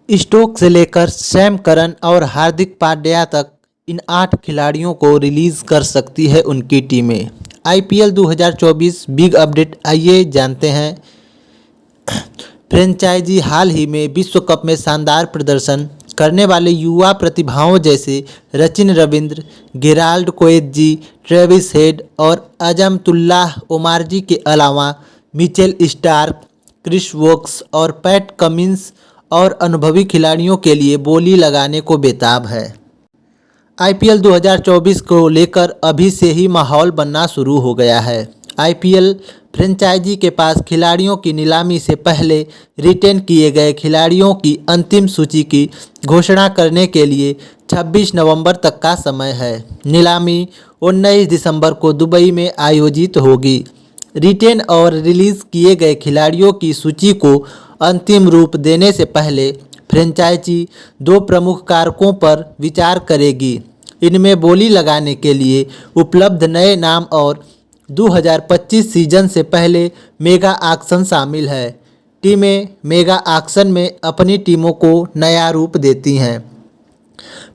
Stokes से लेकर Sam Curran और हार्दिक पांड्या तक इन 8 खिलाड़ियों को रिलीज कर सकती है उनकी टीमें। आईपीएल 2024 बिग अपडेट, आइए जानते हैं। फ्रेंचाइजी हाल ही में विश्व कप में शानदार प्रदर्शन करने वाले युवा प्रतिभाओं जैसे Sachin Ravindra, Gerald Coetzee, Travis Head और अजमतुल्लाह ओमारजी के अलावा मिचेल स्टार्क, क्रिस वोक्स और पैट कमिंस और अनुभवी खिलाड़ियों के लिए बोली लगाने को बेताब है। आईपीएल 2024 को लेकर अभी से ही माहौल बनना शुरू हो गया है। आईपीएल फ्रेंचाइजी के पास खिलाड़ियों की नीलामी से पहले रिटेन किए गए खिलाड़ियों की अंतिम सूची की घोषणा करने के लिए 26 नवंबर तक का समय है। नीलामी 19 दिसंबर को दुबई में आयोजित होगी। रिटेन और रिलीज किए गए खिलाड़ियों की सूची को अंतिम रूप देने से पहले फ्रेंचाइजी 2 प्रमुख कारकों पर विचार करेगी। इनमें बोली लगाने के लिए उपलब्ध नए नाम और 2025 सीजन से पहले मेगा ऑक्शन शामिल है। टीमें मेगा ऑक्शन में अपनी टीमों को नया रूप देती हैं।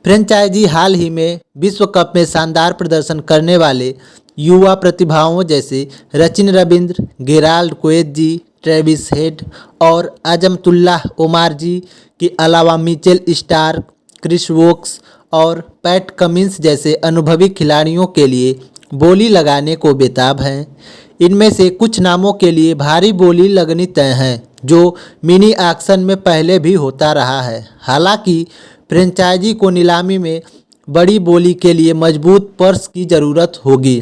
फ्रेंचाइजी हाल ही में विश्व कप में शानदार प्रदर्शन करने वाले युवा प्रतिभाओं जैसे Sachin Ravindra, Gerald Coetzee, Travis Head और अजमतुल्लाह ओमारजी के अलावा मिचेल स्टार्क, क्रिस वोक्स और पैट कमिंस जैसे अनुभवी खिलाड़ियों के लिए बोली लगाने को बेताब हैं। इनमें से कुछ नामों के लिए भारी बोली लगनी तय है, जो मिनी ऑक्शन में पहले भी होता रहा है। हालांकि फ्रेंचाइजी को नीलामी में बड़ी बोली के लिए मजबूत पर्स की ज़रूरत होगी,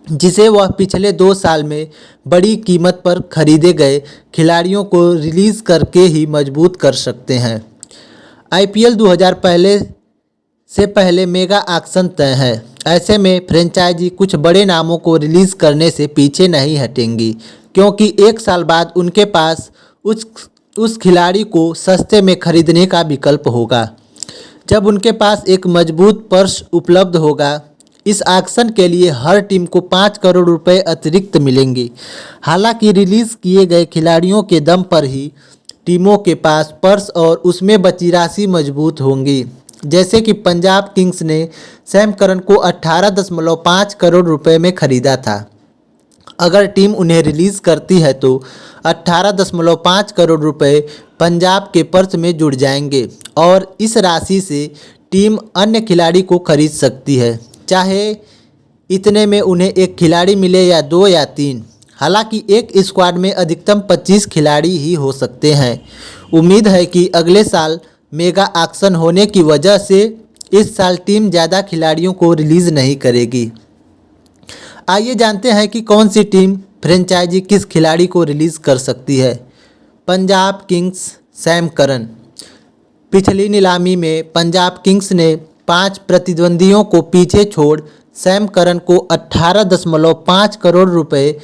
जिसे वह पिछले 2 साल में बड़ी कीमत पर खरीदे गए खिलाड़ियों को रिलीज़ करके ही मजबूत कर सकते हैं। आईपीएल 2000 से पहले मेगा ऑक्शन तय है। ऐसे में फ्रेंचाइजी कुछ बड़े नामों को रिलीज़ करने से पीछे नहीं हटेंगी, क्योंकि 1 साल बाद उनके पास उस खिलाड़ी को सस्ते में खरीदने का विकल्प होगा। जब उनके पास एक मजबूत पर्स उपलब्ध होगा, इस ऑक्शन के लिए हर टीम को 5 करोड़ रुपए अतिरिक्त मिलेंगे। हालांकि रिलीज़ किए गए खिलाड़ियों के दम पर ही टीमों के पास पर्स और उसमें बची राशि मजबूत होंगी। जैसे कि पंजाब किंग्स ने सैम करन को 18.5 करोड़ रुपए में खरीदा था। अगर टीम उन्हें रिलीज़ करती है तो 18.5 करोड़ रुपए पंजाब के पर्स में जुड़ जाएंगे और इस राशि से टीम अन्य खिलाड़ी को खरीद सकती है, चाहे इतने में उन्हें एक खिलाड़ी मिले या 2 या 3। हालांकि एक स्क्वाड में अधिकतम 25 खिलाड़ी ही हो सकते हैं। उम्मीद है कि अगले साल मेगा ऑक्शन होने की वजह से इस साल टीम ज़्यादा खिलाड़ियों को रिलीज़ नहीं करेगी। आइए जानते हैं कि कौन सी टीम फ्रेंचाइजी किस खिलाड़ी को रिलीज़ कर सकती है। Punjab Kings Sam Curran. पिछली नीलामी में पंजाब किंग्स ने 5 प्रतिद्वंदियों को पीछे छोड़ सैम करन को 18.5 करोड़ रुपए,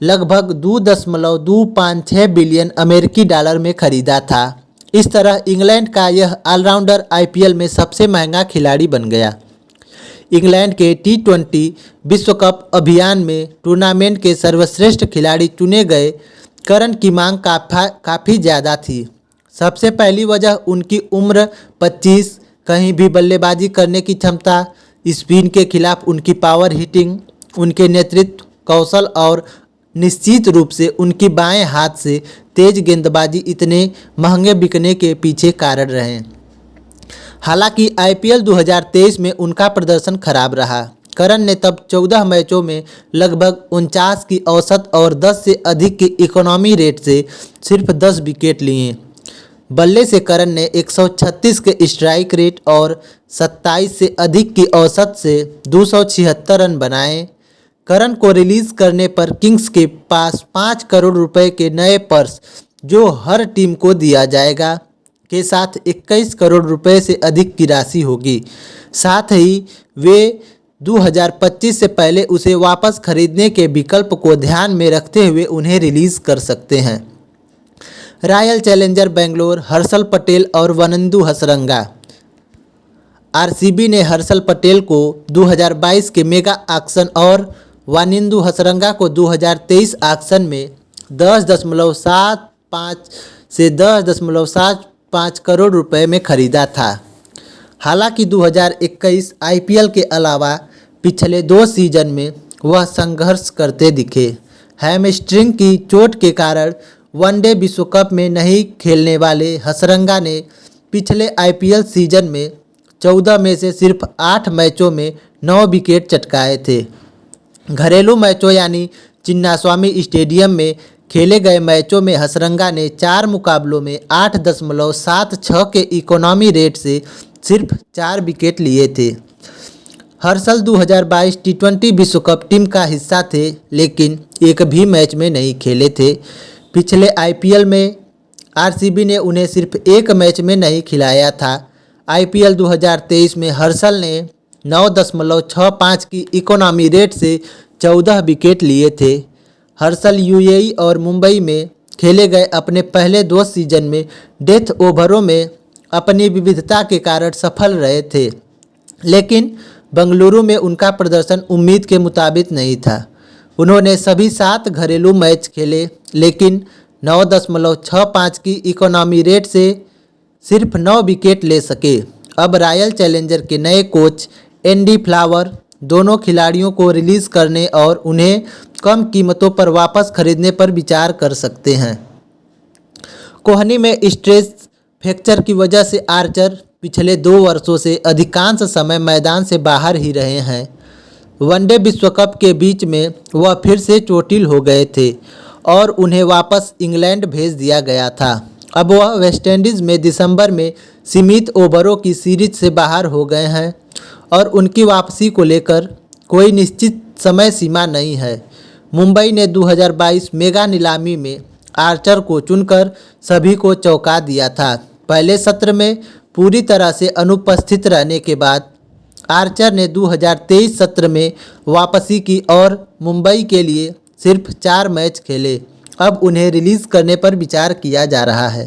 लगभग 2.256 बिलियन अमेरिकी डॉलर में खरीदा था। इस तरह इंग्लैंड का यह ऑलराउंडर आईपीएल में सबसे महंगा खिलाड़ी बन गया। इंग्लैंड के टी20 विश्व कप अभियान में टूर्नामेंट के सर्वश्रेष्ठ खिलाड़ी चुने गए करन की मांग काफ़ी ज़्यादा थी। सबसे पहली वजह उनकी उम्र 25, कहीं भी बल्लेबाजी करने की क्षमता, स्पिन के खिलाफ उनकी पावर हिटिंग, उनके नेतृत्व कौशल और निश्चित रूप से उनकी बाएं हाथ से तेज गेंदबाजी इतने महंगे बिकने के पीछे कारण रहे। हालांकि आईपीएल 2023 में उनका प्रदर्शन खराब रहा। करन ने तब 14 मैचों में लगभग 49 की औसत और 10 से अधिक की इकोनॉमी रेट से सिर्फ 10 विकेट लिए। बल्ले से करन ने 136 के स्ट्राइक रेट और 27 से अधिक की औसत से 276 रन बनाए। करन को रिलीज़ करने पर किंग्स के पास 5 करोड़ रुपए के नए पर्स, जो हर टीम को दिया जाएगा, के साथ 21 करोड़ रुपए से अधिक की राशि होगी। साथ ही वे 2025 से पहले उसे वापस खरीदने के विकल्प को ध्यान में रखते हुए उन्हें रिलीज़ कर सकते हैं। रॉयल चैलेंजर बेंगलोर, हर्षल पटेल और वनिंदु हसरंगा। आरसीबी ने हर्षल पटेल को 2022 के मेगा ऑक्शन और वनिंदु हसरंगा को 2023 ऑक्शन में 10.75 से 10.75 5 करोड़ रुपए में खरीदा था। हालांकि 2021 आईपीएल के अलावा पिछले 2 सीजन में वह संघर्ष करते दिखे। हैमस्ट्रिंग की चोट के कारण वनडे विश्व कप में नहीं खेलने वाले हसरंगा ने पिछले आईपीएल सीजन में 14 में से सिर्फ 8 मैचों में 9 विकेट चटकाए थे। घरेलू मैचों यानी चिन्नास्वामी स्टेडियम में खेले गए मैचों में हसरंगा ने 4 मुकाबलों में 8.76 के इकोनॉमी रेट से सिर्फ 4 विकेट लिए थे। हर्षल 2022 टी20 विश्व कप टीम का हिस्सा थे, लेकिन एक भी मैच में नहीं खेले थे। पिछले आईपीएल में आरसीबी ने उन्हें सिर्फ एक मैच में नहीं खिलाया था। आईपीएल 2023 में हर्षल ने 9.65 की इकोनॉमी रेट से 14 विकेट लिए थे। हर्षल यूएई और मुंबई में खेले गए अपने पहले 2 सीजन में डेथ ओवरों में अपनी विविधता के कारण सफल रहे थे, लेकिन बंगलुरु में उनका प्रदर्शन उम्मीद के मुताबिक नहीं था। उन्होंने सभी 7 घरेलू मैच खेले, लेकिन 9.65 की इकोनॉमी रेट से सिर्फ 9 विकेट ले सके। अब रॉयल चैलेंजर के नए कोच एंडी फ्लावर दोनों खिलाड़ियों को रिलीज़ करने और उन्हें कम कीमतों पर वापस खरीदने पर विचार कर सकते हैं। कोहनी में स्ट्रेस फ्रैक्चर की वजह से आर्चर पिछले 2 वर्षों से अधिकांश समय मैदान से बाहर ही रहे हैं। वनडे विश्व कप के बीच में वह फिर से चोटिल हो गए थे और उन्हें वापस इंग्लैंड भेज दिया गया था। अब वह वेस्टइंडीज़ में दिसंबर में सीमित ओवरों की सीरीज से बाहर हो गए हैं और उनकी वापसी को लेकर कोई निश्चित समय सीमा नहीं है। मुंबई ने 2022 मेगा नीलामी में आर्चर को चुनकर सभी को चौंका दिया था। पहले सत्र में पूरी तरह से अनुपस्थित रहने के बाद आर्चर ने 2023 सत्र में वापसी की और मुंबई के लिए सिर्फ 4 मैच खेले। अब उन्हें रिलीज़ करने पर विचार किया जा रहा है।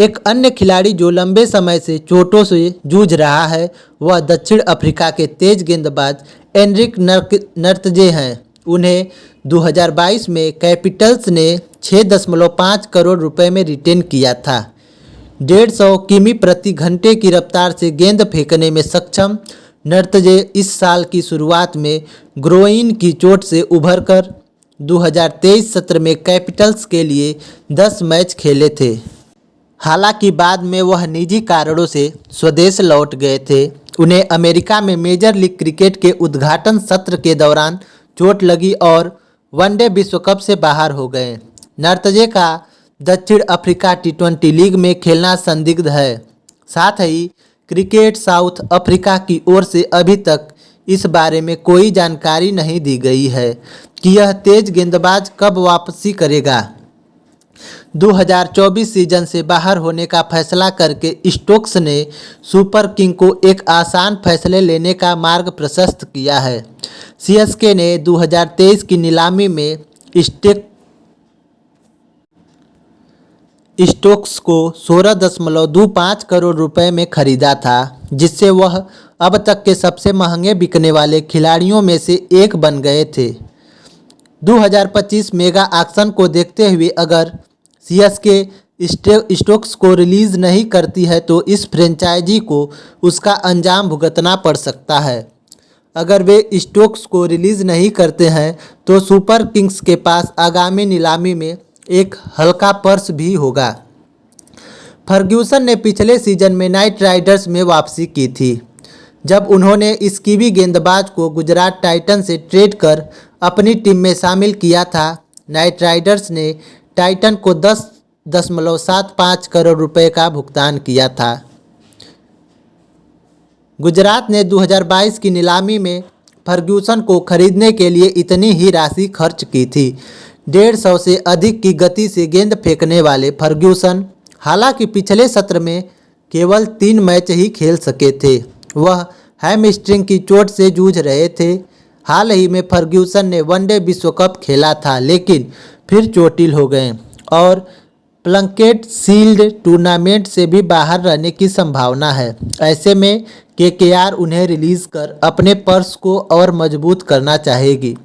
एक अन्य खिलाड़ी जो लंबे समय से चोटों से जूझ रहा है वह दक्षिण अफ्रीका के तेज गेंदबाज एनरिक नर्तजे हैं। उन्हें 2022 में कैपिटल्स ने 6.5 करोड़ रुपए में रिटेन किया था। 150 किमी प्रति घंटे की रफ्तार से गेंद फेंकने में सक्षम नर्तजे इस साल की शुरुआत में ग्रोइन की चोट से उभरकर 2023 सत्र में कैपिटल्स के लिए 10 मैच खेले थे। हालांकि बाद में वह निजी कारणों से स्वदेश लौट गए थे। उन्हें अमेरिका में मेजर लीग क्रिकेट के उद्घाटन सत्र के दौरान चोट लगी और वनडे विश्व कप से बाहर हो गए। नर्तजे का दक्षिण अफ्रीका टी20 लीग में खेलना संदिग्ध है। साथ ही क्रिकेट साउथ अफ्रीका की ओर से अभी तक इस बारे में कोई जानकारी नहीं दी गई है कि यह तेज गेंदबाज कब वापसी करेगा। 2024 सीजन से बाहर होने का फैसला करके स्टोक्स ने सुपर किंग को एक आसान फैसले लेने का मार्ग प्रशस्त किया है। सीएसके ने 2023 की नीलामी में स्टोक्स को 16.25 करोड़ रुपए में खरीदा था, जिससे वह अब तक के सबसे महंगे बिकने वाले खिलाड़ियों में से एक बन गए थे। 2025 मेगा ऑक्शन को देखते हुए अगर सीएसके स्टोक्स को रिलीज़ नहीं करती है तो इस फ्रेंचाइजी को उसका अंजाम भुगतना पड़ सकता है। अगर वे स्टोक्स को रिलीज़ नहीं करते हैं तो सुपर किंग्स के पास आगामी नीलामी में एक हल्का पर्स भी होगा। फर्ग्यूसन ने पिछले सीजन में नाइट राइडर्स में वापसी की थी, जब उन्होंने इस कीवी गेंदबाज को गुजरात टाइटन से ट्रेड कर अपनी टीम में शामिल किया था। नाइट राइडर्स ने टाइटन को 10.75 करोड़ रुपए का भुगतान किया था। गुजरात ने 2022 की नीलामी में फर्ग्यूसन को खरीदने के लिए इतनी ही राशि खर्च की थी। 150 से अधिक की गति से गेंद फेंकने वाले फर्ग्यूसन हालांकि पिछले सत्र में केवल 3 मैच ही खेल सके थे। वह हैमस्ट्रिंग की चोट से जूझ रहे थे। हाल ही में फर्ग्यूसन ने वनडे विश्व कप खेला था, लेकिन फिर चोटिल हो गए और प्लंकेट शील्ड टूर्नामेंट से भी बाहर रहने की संभावना है। ऐसे में केकेआर उन्हें रिलीज़ कर अपने पर्स को और मजबूत करना चाहेगी,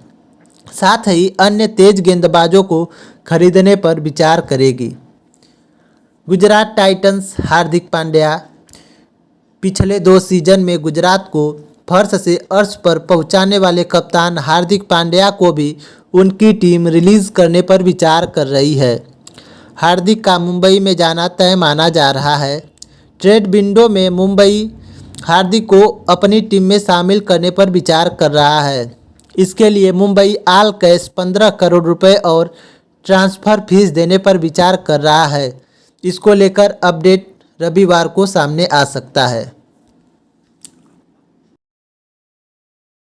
साथ ही अन्य तेज गेंदबाजों को खरीदने पर विचार करेगी। गुजरात टाइटंस हार्दिक पांड्या पिछले 2 सीजन में गुजरात को फर्श से अर्श पर पहुंचाने वाले कप्तान हार्दिक पांड्या को भी उनकी टीम रिलीज करने पर विचार कर रही है। हार्दिक का मुंबई में जाना तय माना जा रहा है। ट्रेड विंडो में मुंबई हार्दिक को अपनी टीम में शामिल करने पर विचार कर रहा है। इसके लिए मुंबई ऑल कैश 15 करोड़ रुपए और ट्रांसफ़र फीस देने पर विचार कर रहा है। इसको लेकर अपडेट रविवार को सामने आ सकता है।